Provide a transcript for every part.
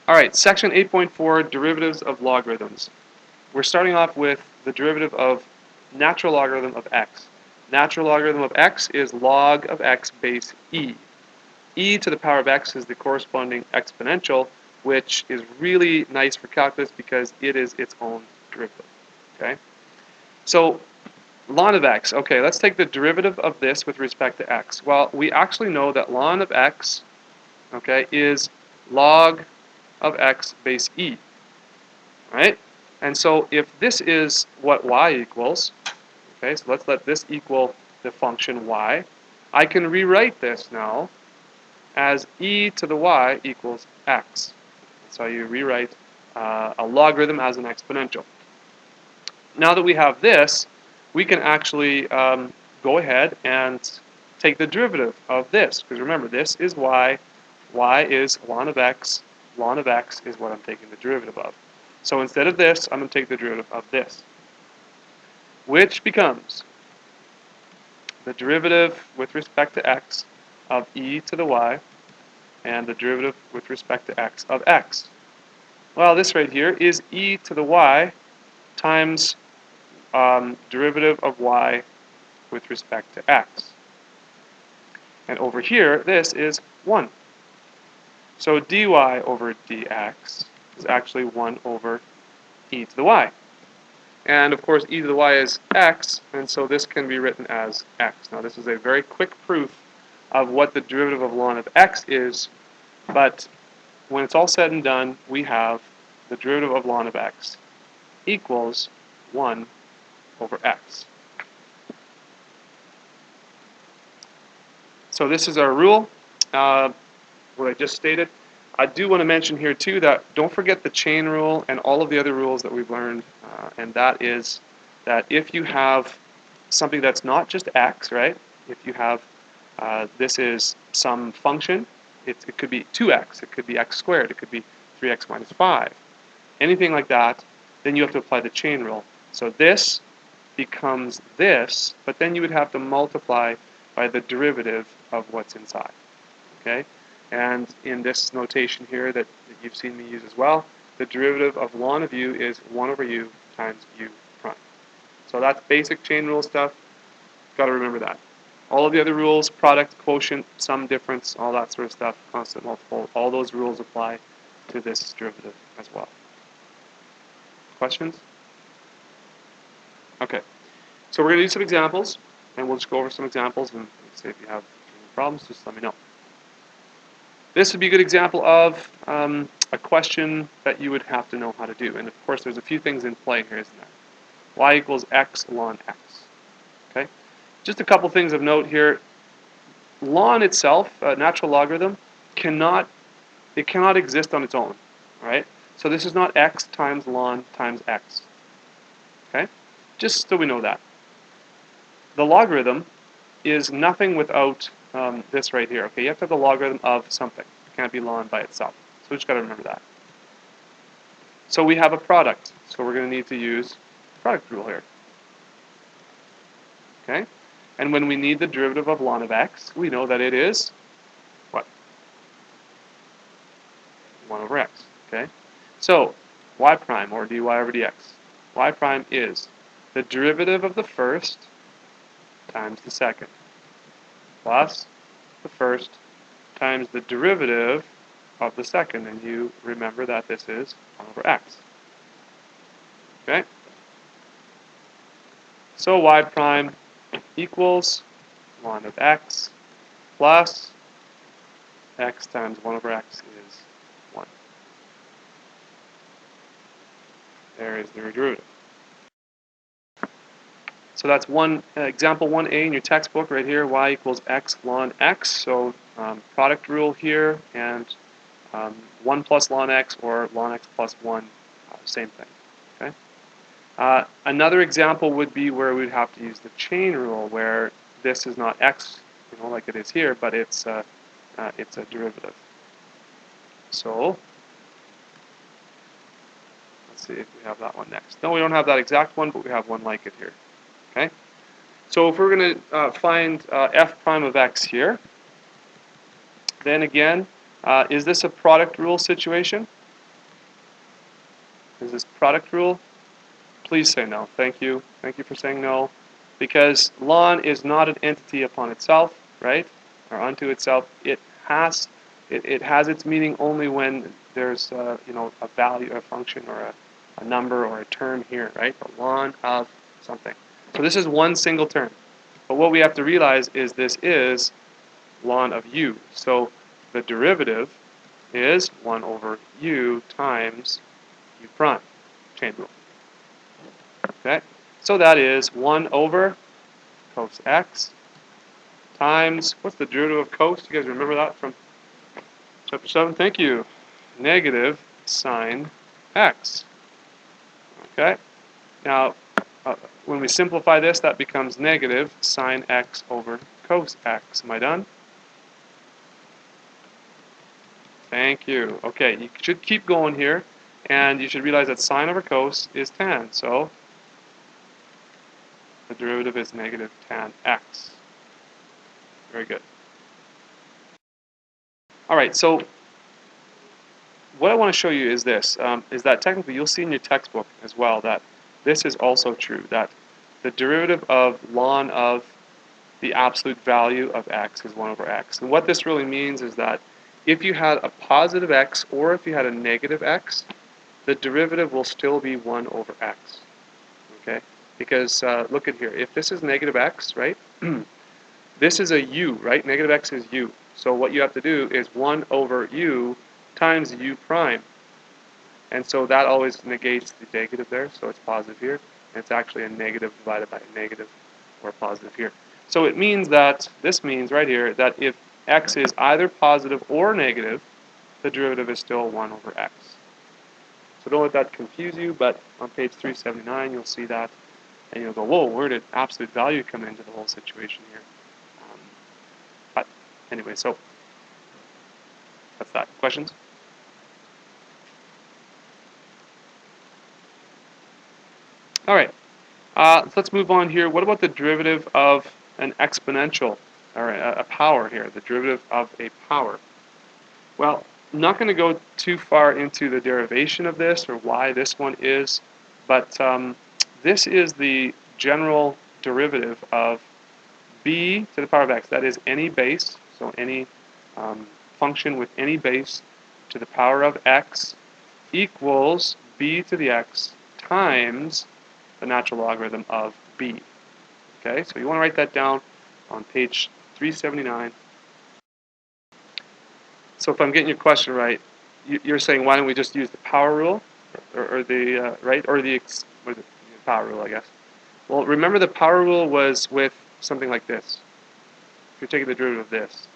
All right, section 8.4, derivatives of logarithms. We're starting off with the derivative of natural logarithm of x. Natural logarithm of x is log of x base e. E to the power of x is the corresponding exponential, which is really nice for calculus because it is its own derivative. Okay? So ln of x. Okay, let's take the derivative of this with respect to x. Well, we actually know that ln of x, okay, is log of x base e, right? And so if this is what y equals, okay, so let's let this equal the function y, I can rewrite this now as e to the y equals x. So you rewrite a logarithm as an exponential. Now that we have this, we can actually go ahead and take the derivative of this, because remember, this is y is ln of x is what I'm taking the derivative of. So instead of this, I'm going to take the derivative of this, which becomes the derivative with respect to x of e to the y, and the derivative with respect to x of x. Well, this right here is e to the y times derivative of y with respect to x. And over here, this is 1. So dy over dx is actually 1 over e to the y. And of course, e to the y is x, and so this can be written as x. Now, this is a very quick proof of what the derivative of ln of x is, but when it's all said and done, we have the derivative of ln of x equals 1 over x. So this is our rule, what I just stated. I do want to mention here too that don't forget the chain rule and all of the other rules that we've learned, and that is that if you have something that's not just x, right? If you have, this is some function, it could be 2x, it could be x squared, it could be 3x minus 5, anything like that, then you have to apply the chain rule. So this becomes this, but then you would have to multiply by the derivative of what's inside, okay? And in this notation here that you've seen me use as well, the derivative of ln of u is 1 over u times u prime. So that's basic chain rule stuff. Got to remember that. All of the other rules, product, quotient, sum, difference, all that sort of stuff, constant, multiple, all those rules apply to this derivative as well. Questions? Okay. So we're going to do some examples, and we'll just go over some examples, and say if you have any problems, just let me know. This would be a good example of a question that you would have to know how to do. And of course, there's a few things in play here, isn't there? Y equals x ln x. Okay? Just a couple things of note here. Ln itself, natural logarithm, cannot exist on its own. Right? So this is not x times ln times x. Okay? Just so we know that. The logarithm is nothing without this right here. Okay, you have to have the logarithm of something. It can't be ln by itself. So we just got to remember that. So we have a product. So we're going to need to use the product rule here. Okay? And when we need the derivative of ln of x, we know that it is what? 1 over x. Okay? So y prime, or dy over dx. Y prime is the derivative of the first times the second, plus the first times the derivative of the second, and you remember that this is 1 over x. Okay? So y prime equals ln of x plus x times 1 over x is 1. There is the derivative. So that's one example 1a in your textbook right here, y equals x ln x. So product rule here, and 1 plus ln x or ln x plus 1, same thing. Okay. Another example would be where we'd have to use the chain rule, where this is not x, like it is here, but it's a derivative. So let's see if we have that one next. No, we don't have that exact one, but we have one like it here. Okay. So if we're going to find f prime of x here, then again, is this a product rule situation? Is this product rule? Please say no. Thank you. Thank you for saying no. Because ln is not an entity upon itself, right? Or unto itself. It has its meaning only when there's a value, a function, or a number, or a term here, right? The ln of something. So this is one single term. But what we have to realize is this is ln of u. So the derivative is 1 over u times u prime. Chain rule. Okay? So that is 1 over cos x times, what's the derivative of cos? You guys remember that from chapter 7? Thank you. Negative sine x. Okay? Now, when we simplify this, that becomes negative sine x over cos x. Am I done? Thank you. Okay, you should keep going here, and you should realize that sine over cos is tan. So the derivative is negative tan x. Very good. All right, so what I want to show you is this, is that technically you'll see in your textbook as well that this is also true, that the derivative of ln of the absolute value of x is 1 over x. And what this really means is that if you had a positive x or if you had a negative x, the derivative will still be 1 over x. Okay? Because look at here, if this is negative x, right? This is a u, right? Negative x is u. So what you have to do is 1 over u times u prime. And so that always negates the negative there, so it's positive here. And it's actually a negative divided by a negative or positive here. So it means that, this means right here, that if x is either positive or negative, the derivative is still 1 over x. So don't let that confuse you, but on page 379 you'll see that, and you'll go, whoa, where did absolute value come into the whole situation here? But anyway, so that's that. Questions? All right, so let's move on here. What about the derivative of an exponential, or a power here, the derivative of a power? Well, I'm not going to go too far into the derivation of this or why this one is, but this is the general derivative of b to the power of x. That is any base, so any function with any base to the power of x equals b to the x times the natural logarithm of b. Okay, so you want to write that down on page 379. So if I'm getting your question right, you're saying why don't we just use the power rule, or the right, or the power rule, I guess. Well, remember the power rule was with something like this. You're taking the derivative of this,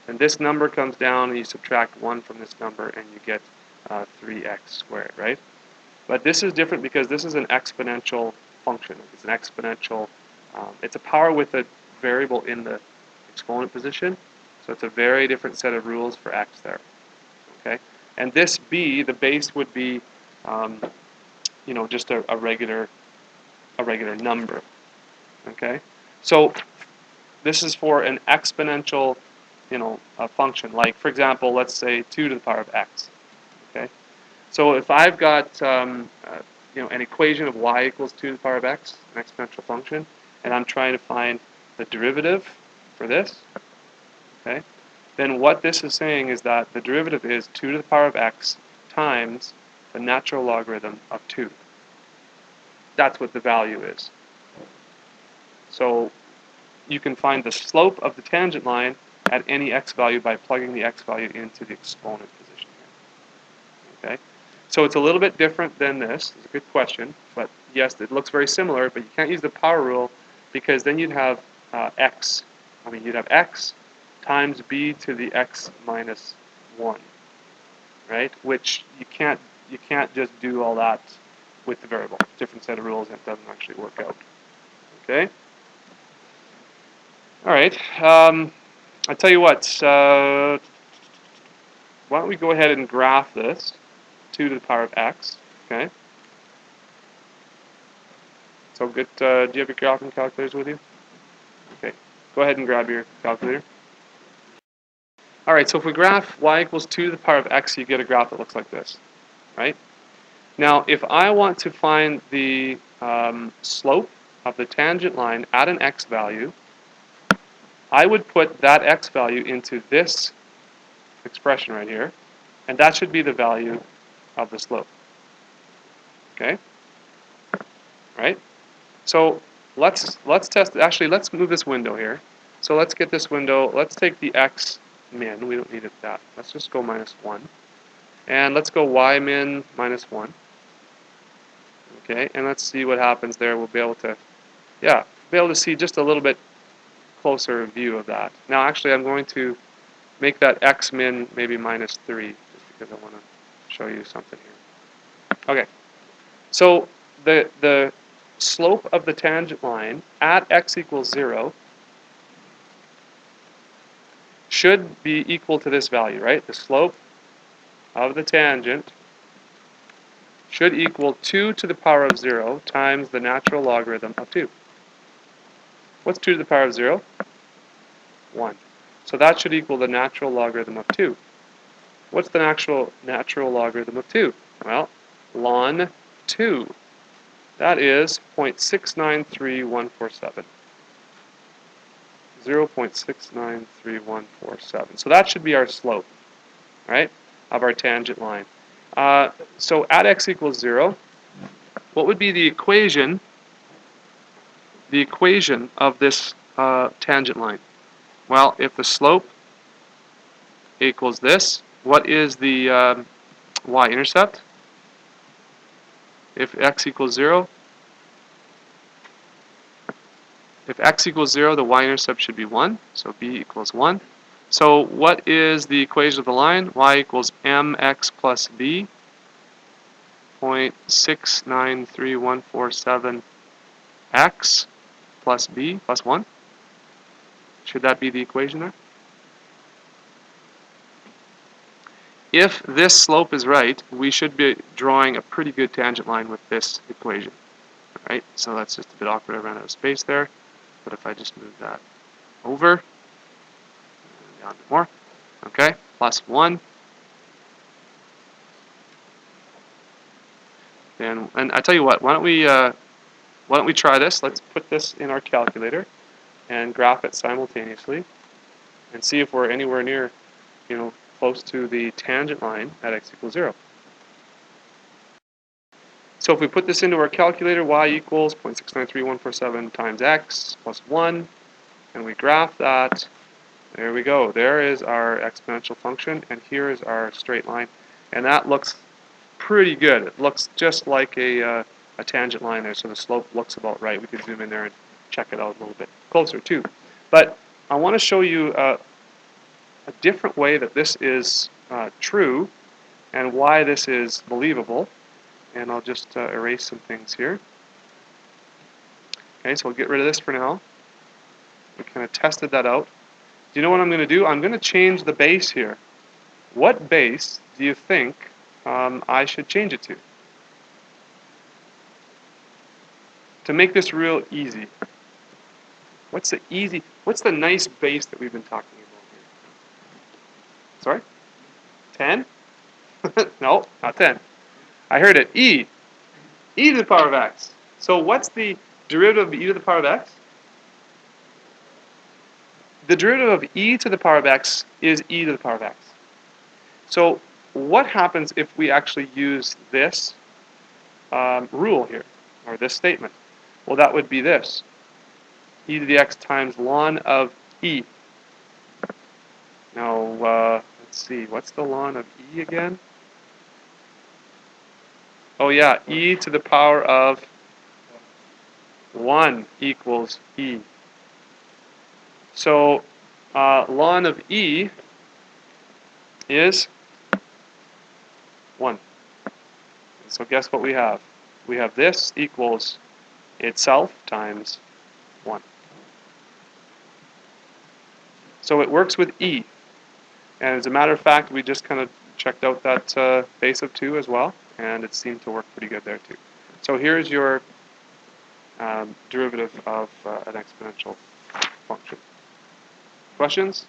and this number comes down, and you subtract 1 from this number, and you get 3x squared, right? But this is different because this is an exponential function. It's an exponential. It's a power with a variable in the exponent position. So it's a very different set of rules for x there. Okay, and this b, the base would be, just a regular number. Okay, so this is for an exponential, a function. Like for example, let's say 2 to the power of x. Okay. So if I've got an equation of y equals 2 to the power of x, an exponential function, and I'm trying to find the derivative for this, okay, then what this is saying is that the derivative is 2 to the power of x times the natural logarithm of 2. That's what the value is. So you can find the slope of the tangent line at any x value by plugging the x value into the exponent position here. Okay? So it's a little bit different than this. It's a good question, but yes, it looks very similar, but you can't use the power rule because then you'd have you'd have x times b to the x minus 1, right? Which you can't just do all that with the variable. Different set of rules, and it doesn't actually work out. Okay? All right. I tell you what, why don't we go ahead and graph this, 2 to the power of x, okay? So good, do you have your graphing calculators with you? Okay, go ahead and grab your calculator. All right, so if we graph y equals 2 to the power of x, you get a graph that looks like this, right? Now, if I want to find the slope of the tangent line at an x value, I would put that x value into this expression right here, and that should be the value of the slope. Okay? Right? So let's test. Actually, let's move this window here. So let's get this window. Let's take the x min. We don't need it that. Let's just go -1, and let's go y min -1. Okay, and let's see what happens there. We'll be able to, yeah, be able to see just a little bit closer view of that. Now, actually, I'm going to make that x min maybe -3, just because I want to show you something here. Okay, so the slope of the tangent line at x equals 0 should be equal to this value, right? The slope of the tangent should equal 2 to the power of 0 times the natural logarithm of 2. What's 2 to the power of 0? 1. So that should equal the natural logarithm of 2. What's the natural logarithm of 2? Well, ln 2. That is 0.693147. 0.693147. So that should be our slope, right, of our tangent line. So at x equals 0, what would be the equation of this tangent line? Well, if the slope equals this, what is the y-intercept? If x equals 0, the y-intercept should be 1, so b equals 1. So what is the equation of the line? Y equals mx plus b, 0.693147 x plus b plus 1. Should that be the equation there? If this slope is right, we should be drawing a pretty good tangent line with this equation. Right? So that's just a bit awkward. I ran out of space there. But if I just move that over, down a bit more, okay, plus 1. And I tell you what, why don't we try this? Let's put this in our calculator and graph it simultaneously, and see if we're anywhere near, close to the tangent line at x equals 0. So if we put this into our calculator, y equals 0.693147 times x plus 1, and we graph that, there we go. There is our exponential function, and here is our straight line. And that looks pretty good. It looks just like a tangent line there, so the slope looks about right. We could zoom in there and check it out a little bit closer too. But I want to show you a different way that this is true and why this is believable. And I'll just erase some things here. Okay, so we'll get rid of this for now. We kind of tested that out. Do you know what I'm going to do? I'm going to change the base here. What base do you think I should change it to? To make this real easy. What's the nice base that we've been talking about here? Sorry? 10? No, not 10. I heard it. E. E to the power of x. So what's the derivative of e to the power of x? The derivative of e to the power of x is e to the power of x. So what happens if we actually use this rule here, or this statement? Well, that would be this. E to the x times ln of e. Now, let's see. What's the ln of e again? Oh, yeah. E to the power of 1 equals e. So ln of e is 1. So guess what we have? We have this equals itself times 1. So it works with e. And as a matter of fact, we just kind of checked out that base of 2 as well, and it seemed to work pretty good there too. So here's your derivative of an exponential function. Questions?